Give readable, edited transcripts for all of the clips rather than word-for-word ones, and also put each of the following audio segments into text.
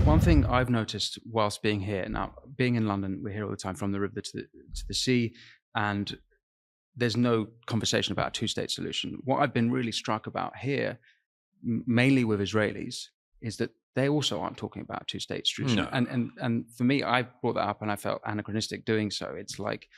one thing I've noticed whilst being here, now being in London, we're here all the time, from the river to the sea, and there's no conversation about a two-state solution. What I've been really struck about here, mainly with Israelis, is that they also aren't talking about a two-state solution. No. And for me, I brought that up and I felt anachronistic doing so. It's like,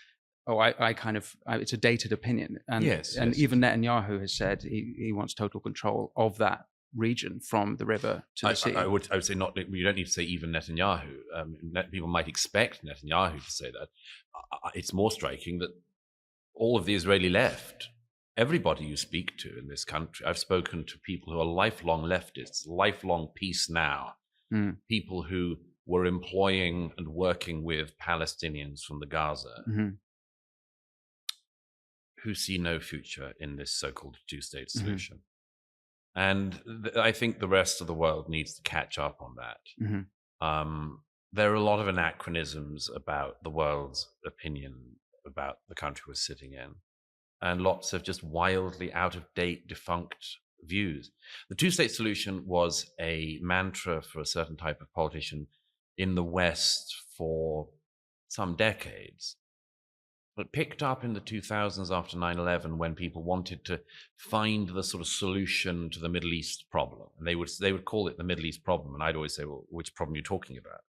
it's a dated opinion. And, Yes. Even Netanyahu has said he wants total control of that region from the river to the sea. I would say not. You don't need to say even Netanyahu. People might expect Netanyahu to say that. It's more striking that all of the Israeli left, everybody you speak to in this country, I've spoken to people who are lifelong leftists, lifelong peace now, people who were employing and working with Palestinians from the Gaza, who see no future in this so-called two-state solution. And I think the rest of the world needs to catch up on that. There are a lot of anachronisms about the world's opinion about the country we're sitting in, and lots of just wildly out-of-date, defunct views. The two-state solution was a mantra for a certain type of politician in the West for some decades. But picked up in the 2000s after 9/11, when people wanted to find the sort of solution to the Middle East problem. And they would call it the Middle East problem. And I'd always say, well, which problem are you talking about?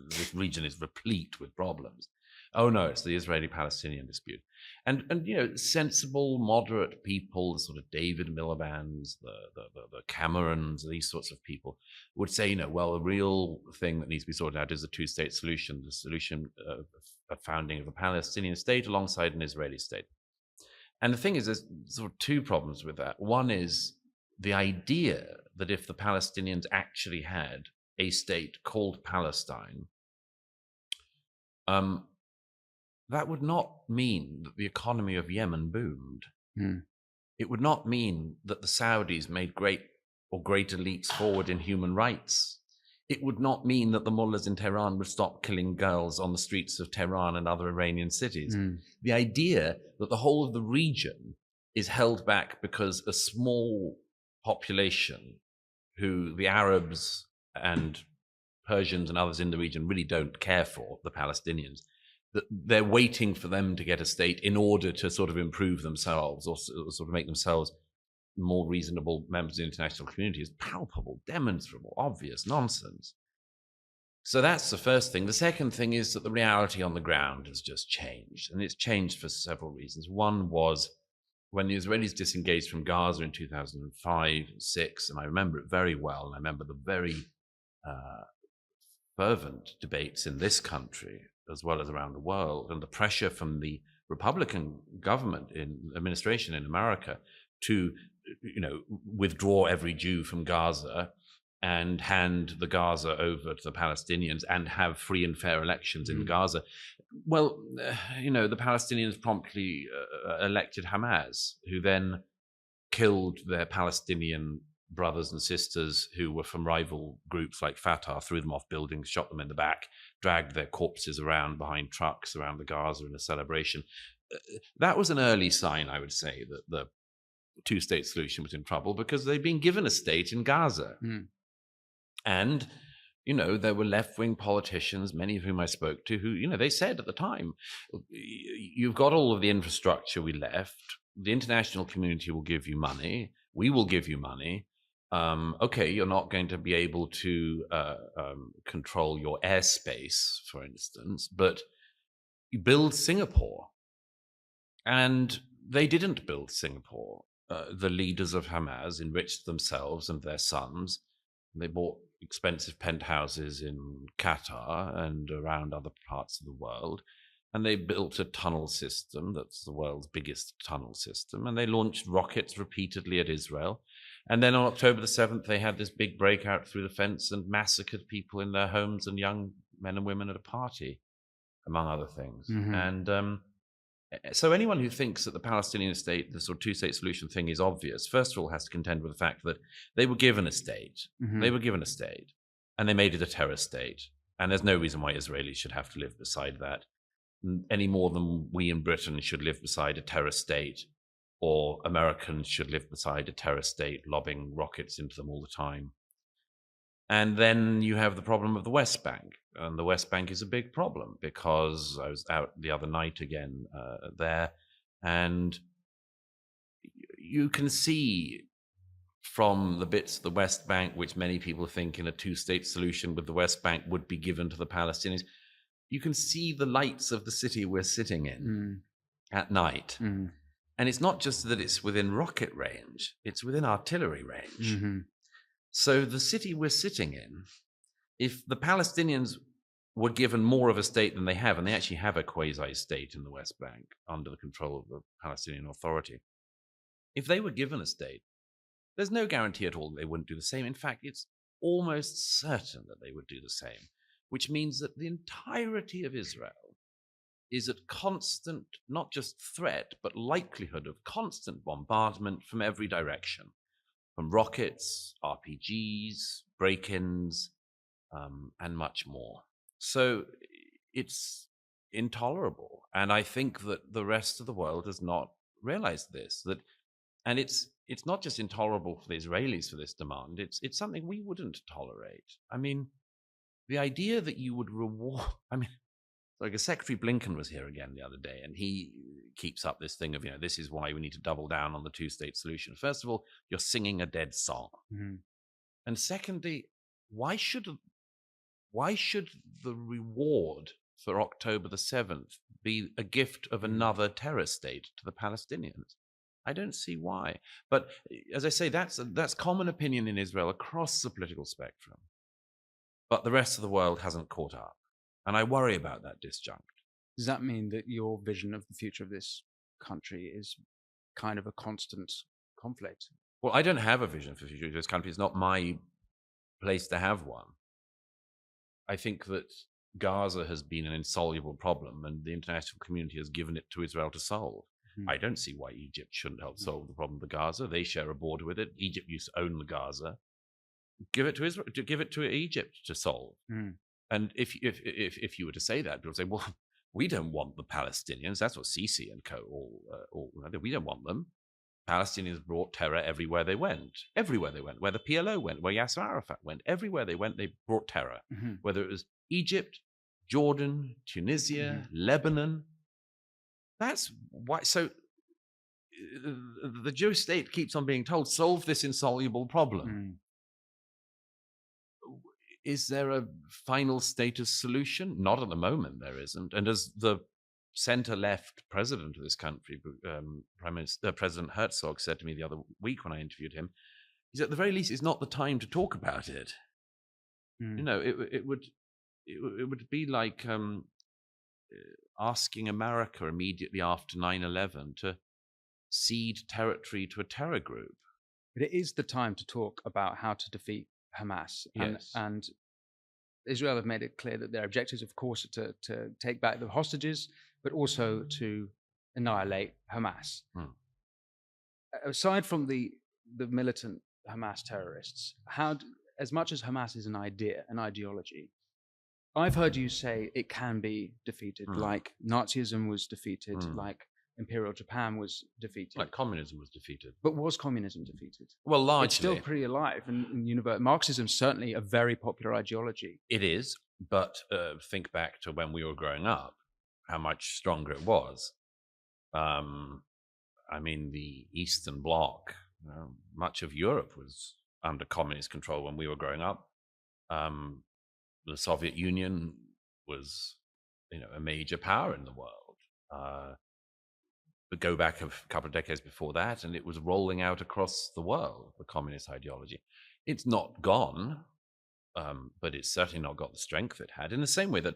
This region is replete with problems. Oh, no, it's the Israeli-Palestinian dispute. And sensible, moderate people, the sort of David Miliband's, the Camerons, these sorts of people would say, well, the real thing that needs to be sorted out is the two-state solution, the solution of a founding of a Palestinian state alongside an Israeli state. And the thing is, there's sort of two problems with that. One is the idea that if the Palestinians actually had a state called Palestine, that would not mean that the economy of Yemen boomed. It would not mean that the Saudis made greater leaps forward in human rights. It would not mean that the mullahs in Tehran would stop killing girls on the streets of Tehran and other Iranian cities. The idea that the whole of the region is held back because a small population, who the Arabs and Persians and others in the region really don't care for, the Palestinians, that they're waiting for them to get a state in order to sort of improve themselves or sort of make themselves more reasonable members of the international community, is palpable, demonstrable, obvious nonsense. So that's the first thing. The second thing is that the reality on the ground has just changed, and it's changed for several reasons. One was when the Israelis disengaged from Gaza in 2005 and 6, and I remember it very well, and I remember the very fervent debates in this country as well as around the world, and the pressure from the Republican government administration in America to withdraw every Jew from Gaza and hand the Gaza over to the Palestinians and have free and fair elections in Gaza. Well, the Palestinians promptly elected Hamas, who then killed their Palestinian brothers and sisters who were from rival groups like Fatah, threw them off buildings, shot them in the back, dragged their corpses around behind trucks around the Gaza in a celebration. That was an early sign, I would say, that the two-state solution was in trouble, because they'd been given a state in Gaza. And, there were left-wing politicians, many of whom I spoke to, who, they said at the time, you've got all of the infrastructure we left, the international community will give you money, we will give you money. Okay, you're not going to be able to control your airspace, for instance, but you build Singapore. And they didn't build Singapore. The leaders of Hamas enriched themselves and their sons. They bought expensive penthouses in Qatar and around other parts of the world. And they built a tunnel system that's the world's biggest tunnel system. And they launched rockets repeatedly at Israel. And then on October the 7th, they had this big breakout through the fence and massacred people in their homes and young men and women at a party, among other things. And so anyone who thinks that the Palestinian state, the sort of two-state solution thing, is obvious, first of all, has to contend with the fact that they were given a state. They were given a state, and they made it a terror state. And there's no reason why Israelis should have to live beside that, any more than we in Britain should live beside a terror state, or Americans should live beside a terror state, lobbing rockets into them all the time. And then you have the problem of the West Bank. And the West Bank is a big problem because I was out the other night again there, and you can see from the bits of the West Bank, which many people think in a two-state solution with the West Bank would be given to the Palestinians, you can see the lights of the city we're sitting in at night. And it's not just that it's within rocket range, it's within artillery range. So the city we're sitting in, if the Palestinians were given more of a state than they have, and they actually have a quasi-state in the West Bank under the control of the Palestinian Authority, if they were given a state, there's no guarantee at all that they wouldn't do the same. In fact, it's almost certain that they would do the same, which means that the entirety of Israel is at constant, not just threat, but likelihood of constant bombardment from every direction, from rockets, RPGs, break-ins, and much more. So it's intolerable. And I think that the rest of the world has not realized this. And it's not just intolerable for the Israelis for this demand, it's something we wouldn't tolerate. I mean, the idea that you would reward, like Secretary Blinken was here again the other day, and he keeps up this thing of, this is why we need to double down on the two-state solution. First of all, you're singing a dead song. And secondly, why should the reward for October the 7th be a gift of another terror state to the Palestinians? I don't see why. But as I say, that's common opinion in Israel across the political spectrum. But the rest of the world hasn't caught up. And I worry about that disjunct. Does that mean that your vision of the future of this country is kind of a constant conflict? Well, I don't have a vision for the future of this country. It's not my place to have one. I think that Gaza has been an insoluble problem, and the international community has given it to Israel to solve. I don't see why Egypt shouldn't help solve the problem of Gaza. They share a border with it. Egypt used to own the Gaza. Give it to Israel, give it to Egypt to solve. And if you were to say that, people say, well, we don't want the Palestinians. That's what Sisi and co. We don't want them. Palestinians brought terror everywhere they went. Everywhere they went. Where the PLO went, where Yasser Arafat went. Everywhere they went, they brought terror. Whether it was Egypt, Jordan, Tunisia, Lebanon. That's why. So the Jewish state keeps on being told, solve this insoluble problem. Is there a final status solution? Not at the moment, there isn't. And as the center-left president of this country, President Herzog, said to me the other week when I interviewed him, he said, at the very least, it's not the time to talk about it. It would be like asking America immediately after 9/11 to cede territory to a terror group. But it is the time to talk about how to defeat Hamas. Yes. And Israel have made it clear that their objectives, of course, are to take back the hostages, but also to annihilate Hamas. Aside from the militant Hamas terrorists, as much as Hamas is an idea, an ideology, I've heard you say it can be defeated, like Nazism was defeated, like Imperial Japan was defeated. Like communism was defeated. But was communism defeated? Well, largely. It's still pretty alive. And Marxism is certainly a very popular ideology. It is, but think back to when we were growing up, how much stronger it was. The Eastern Bloc, much of Europe was under communist control when we were growing up. The Soviet Union was, a major power in the world. But go back a couple of decades before that, and it was rolling out across the world, the communist ideology. It's not gone, but it's certainly not got the strength it had. In the same way that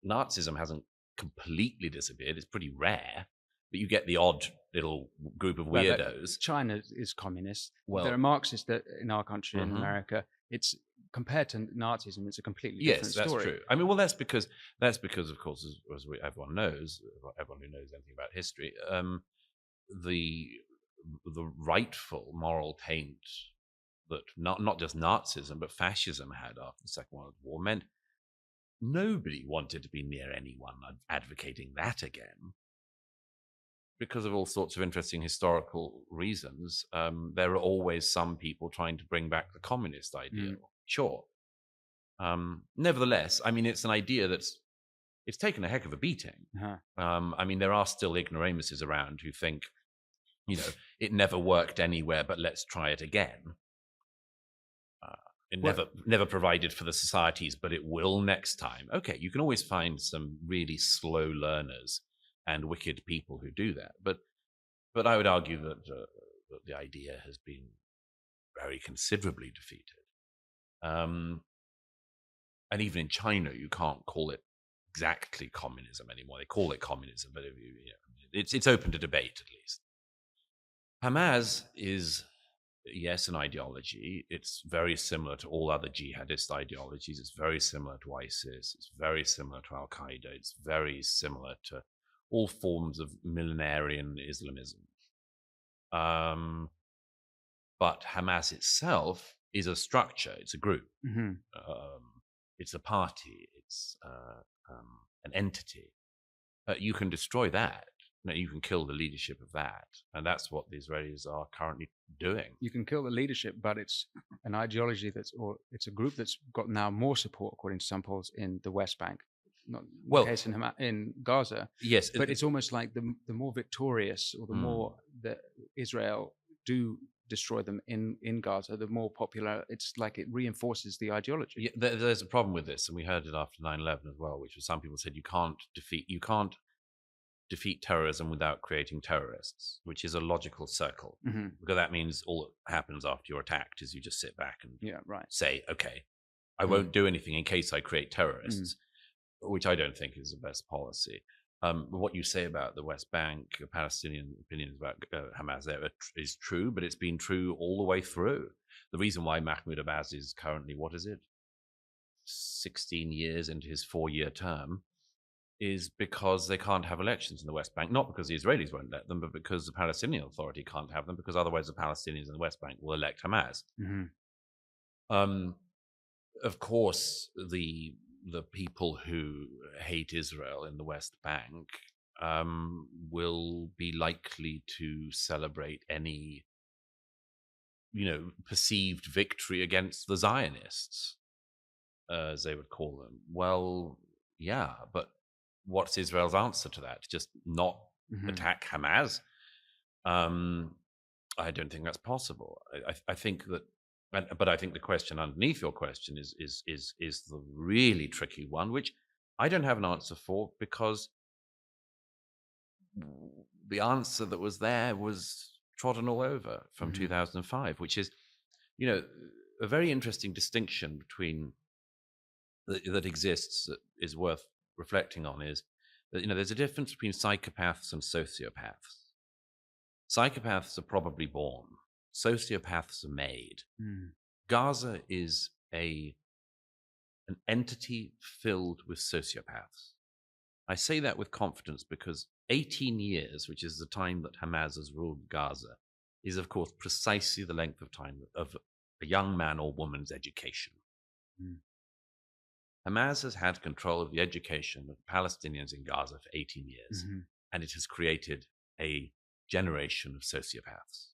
Nazism hasn't completely disappeared, it's pretty rare, but you get the odd little group of weirdos. China is communist. Well, there are Marxists in our country, in America. It's compared to Nazism, it's a completely different story. Yes, that's true. That's because, of course, as everyone knows, everyone who knows anything about history, the rightful moral taint that not just Nazism but fascism had after the Second World War meant nobody wanted to be near anyone advocating that again. Because of all sorts of interesting historical reasons, there are always some people trying to bring back the communist ideal. sure. Nevertheless, I mean, it's an idea it's taken a heck of a beating. I mean, there are still ignoramuses around who think, it never worked anywhere, but let's try it again. It never provided for the societies, but it will next time. Okay, you can always find some really slow learners and wicked people who do that. But I would argue that the idea has been very considerably defeated. And even in China, you can't call it exactly communism anymore. They call it communism, but it's open to debate, at least. Hamas is, yes, an ideology. It's very similar to all other jihadist ideologies. It's very similar to ISIS. It's very similar to Al-Qaeda. It's very similar to all forms of millenarian Islamism. But Hamas itself is a structure. It's a group. Mm-hmm. It's a party. It's an entity. You can destroy that. You can kill the leadership of that. And that's what the Israelis are currently doing. You can kill the leadership, but it's an ideology it's a group that's got now more support, according to some polls, in the West Bank. Not the case in Gaza. Yes. But it's almost like the more victorious, or the more that Israel do destroy them in Gaza, the more popular. It's like it reinforces the ideology. Yeah, there's a problem with this, and we heard it after 9/11 as well, which was some people said you can't defeat terrorism without creating terrorists, which is a logical circle, because that means all that happens after you're attacked is you just sit back and say, okay, I won't do anything in case I create terrorists, which I don't think is the best policy. What you say about the West Bank, Palestinian opinions about Hamas there is true, but it's been true all the way through. The reason why Mahmoud Abbas is currently, 16 years into his 4-year term, is because they can't have elections in the West Bank, not because the Israelis won't let them, but because the Palestinian Authority can't have them, because otherwise the Palestinians in the West Bank will elect Hamas. Of course, the people who hate Israel in the West Bank will be likely to celebrate any, perceived victory against the Zionists, as they would call them. Well, yeah, but what's Israel's answer to that? Just not attack Hamas? I don't think that's possible. I think that, but I think the question underneath your question is the really tricky one, which I don't have an answer for, because the answer that was there was trodden all over from 2005, which is, a very interesting distinction between that exists that is worth reflecting on, is that there's a difference between psychopaths and sociopaths. Psychopaths are probably born. Sociopaths are made. Gaza is an entity filled with sociopaths. I say that with confidence because 18 years, which is the time that Hamas has ruled Gaza, is of course precisely the length of time of a young man or woman's education. Hamas has had control of the education of Palestinians in Gaza for 18 years, and it has created a generation of sociopaths.